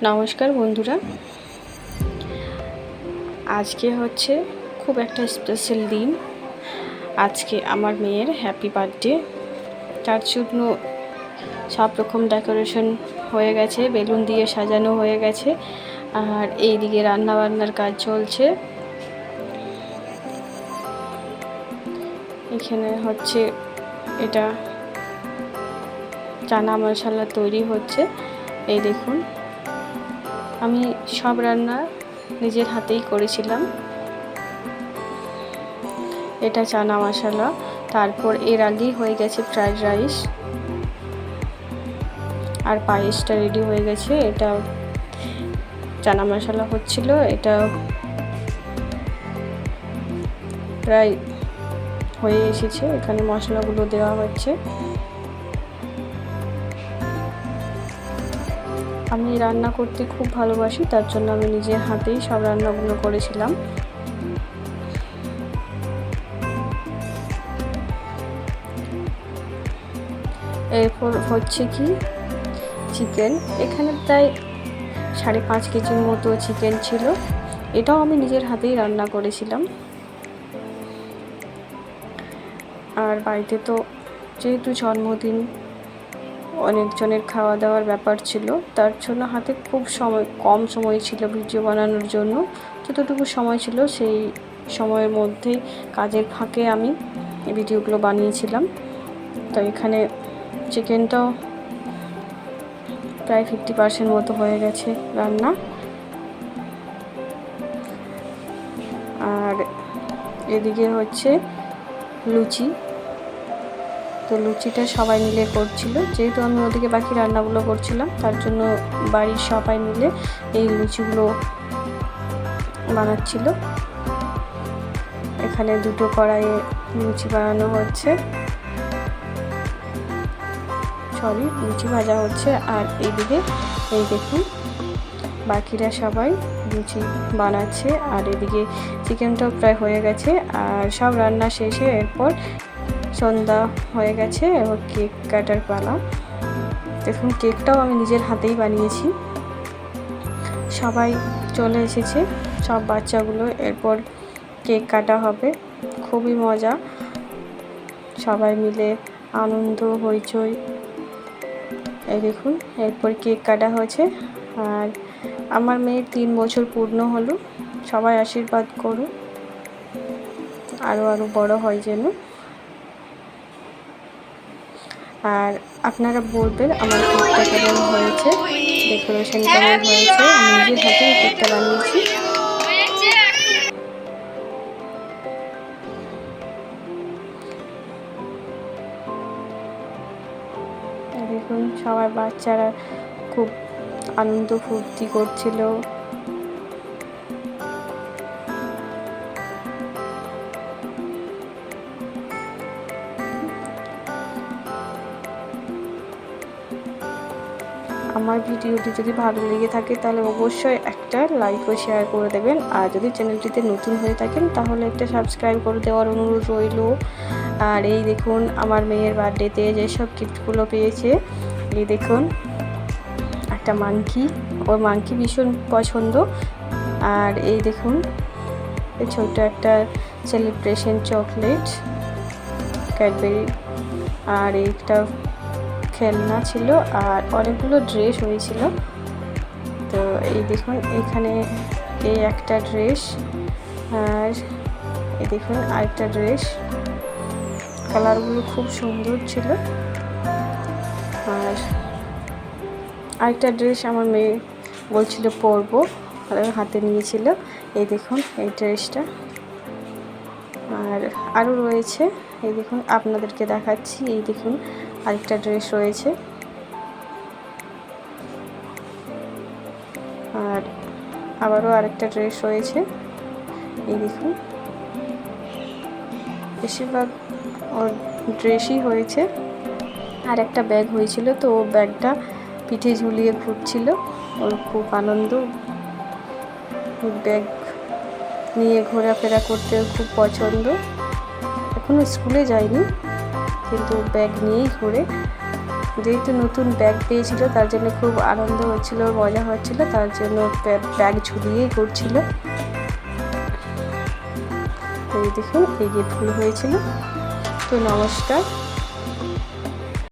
নমস্কার বন্ধুরা, আজকে হচ্ছে খুব একটা স্পেশাল দিন। আজকে আমার মেয়ের হ্যাপি বার্থডে। তার জন্য সব রকম ডেকোরেশন হয়ে গেছে, বেলুন দিয়ে সাজানো হয়ে গেছে, আর এইদিকে রান্নাবান্নার কাজ চলছে। এখানে হচ্ছে এটা চানা মশলা তৈরি হচ্ছে। এই দেখুন, আমি সব রান্না নিজের হাতেই করেছিলাম। এটা চানা মশলা, তারপর এর আগেই হয়ে গেছে ফ্রাইড রাইস, আর পায়েসটা রেডি হয়ে গেছে। এটা চানা মশলা হচ্ছিল, এটা প্রায় হয়ে এসেছে। এখানে মশলাগুলো দেওয়া হচ্ছে। আমি রান্না করতে খুব ভালোবাসি, তার জন্য আমি নিজের হাতেই সব রান্নাগুলো করেছিলাম। এরপর হচ্ছে কি চিকেন। এখানে প্রায় 5.5 কেজির মতো চিকেন ছিল। এটাও আমি নিজের হাতেই রান্না করেছিলাম। আর বাড়িতে তো যেহেতু জন্মদিন, অনেকজনের খাওয়া দাওয়ার ব্যাপার ছিল, তার জন্য হাতে খুব কম সময় ছিল ভিডিও বানানোর জন্য। যতটুকু সময় ছিল সেই সময়ের মধ্যে কাজের ফাঁকে আমি এই ভিডিওগুলো বানিয়েছিলাম। তো এখানে চিকেনটাও প্রায় 50% মতো হয়ে গেছে রান্না। আর এদিকে হচ্ছে লুচি। তো লুচিটা সবাই মিলে করছিল, যেহেতু আমি ওদিকে বাকি রান্নাগুলো করছিলাম, তার জন্য বাড়ির সবাই মিলে এই লুচিগুলো বানাচ্ছিল। এখানে 2টো কড়াইয়ে লুচি বানানো হচ্ছে, লুচি ভাজা হচ্ছে। আর এইদিকে এই দেখুন, বাকিরা সবাই লুচি বানাচ্ছে। আর এদিকে চিকেনটাও প্রায় হয়ে গেছে। আর সব রান্না শেষে এরপর সন্ধ্যা হয়ে গেছে, এবার কেক কাটার পালা। দেখুন, কেকটাও আমি নিজের হাতেই বানিয়েছি। সবাই চলে এসেছে, সব বাচ্চাগুলো। এরপর কেক কাটা হবে। খুবই মজা, সবাই মিলে আনন্দ হইচই। এই দেখুন, এরপর কেক কাটা হয়েছে। আর আমার মেয়ের 3 বছর পূর্ণ হলো। সবাই আশীর্বাদ করো, আরও বড় হয় যেন। আর আপনারা বলবেন আমার কেকটা কেমন হয়েছে, ডেকোরেশন কেমন হয়েছে। আমি নিজের হাতেই কেকটা বানিয়েছি। দেখুন, সবাই বাচ্চারা খুব আনন্দ ফুর্তি করছিল। আমার ভিডিওটি যদি ভালো লেগে থাকে তাহলে অবশ্যই একটা লাইক ও শেয়ার করে দেবেন। আর যদি চ্যানেলটিতে নতুন হয়ে থাকেন তাহলে একটা সাবস্ক্রাইব করে দেওয়ার অনুরোধ রইল। আর এই দেখুন, আমার মেয়ের বার্থডেতে যেসব গিফটগুলো পেয়েছে, এই দেখুন একটা মাংকি, ওর মাংকি ভীষণ পছন্দ। আর এই দেখুন ছোট্ট একটা সেলিব্রেশন চকলেট ক্যাডবেরি, আর এইটা খেলনা ছিল, আর অনেকগুলো ড্রেস হয়েছিল। তো এই দেখুন, এখানে এই একটা ড্রেস, আর এই দেখুন আরেকটা ড্রেস। কালারগুলো খুব সুন্দর ছিল। আর আরেকটা ড্রেস আমার মেয়ে বলছিল পরবো, হাতে নিয়েছিল। এই দেখুন এই ড্রেসটা। আর আরও রয়েছে, এই দেখুন আপনাদেরকে দেখাচ্ছি। এই দেখুন আরেকটা ড্রেস রয়েছে। আর আবারও আরেকটা ড্রেস রয়েছে। এই দেখুন, বেশিরভাগ ওর ড্রেসই হয়েছে। আর একটা ব্যাগ হয়েছিল, তো ও ব্যাগটা পিঠে ঝুলিয়ে ঘুরছিল। ওর খুব আনন্দ, ব্যাগ নিয়ে ঘোরাফেরা করতে খুব পছন্দ। এখনও স্কুলে যায়নি, কিন্তু ব্যাগ নিয়েই ঘোরে। যেহেতু নতুন ব্যাগ পেয়েছিল তার জন্য খুব আনন্দ হচ্ছিল, মজা হচ্ছিল, তার জন্য ব্যাগ ঝুলিয়েই করছিল। এই দেখুন এই গিফটগুলো হয়েছিল। তো নমস্কার।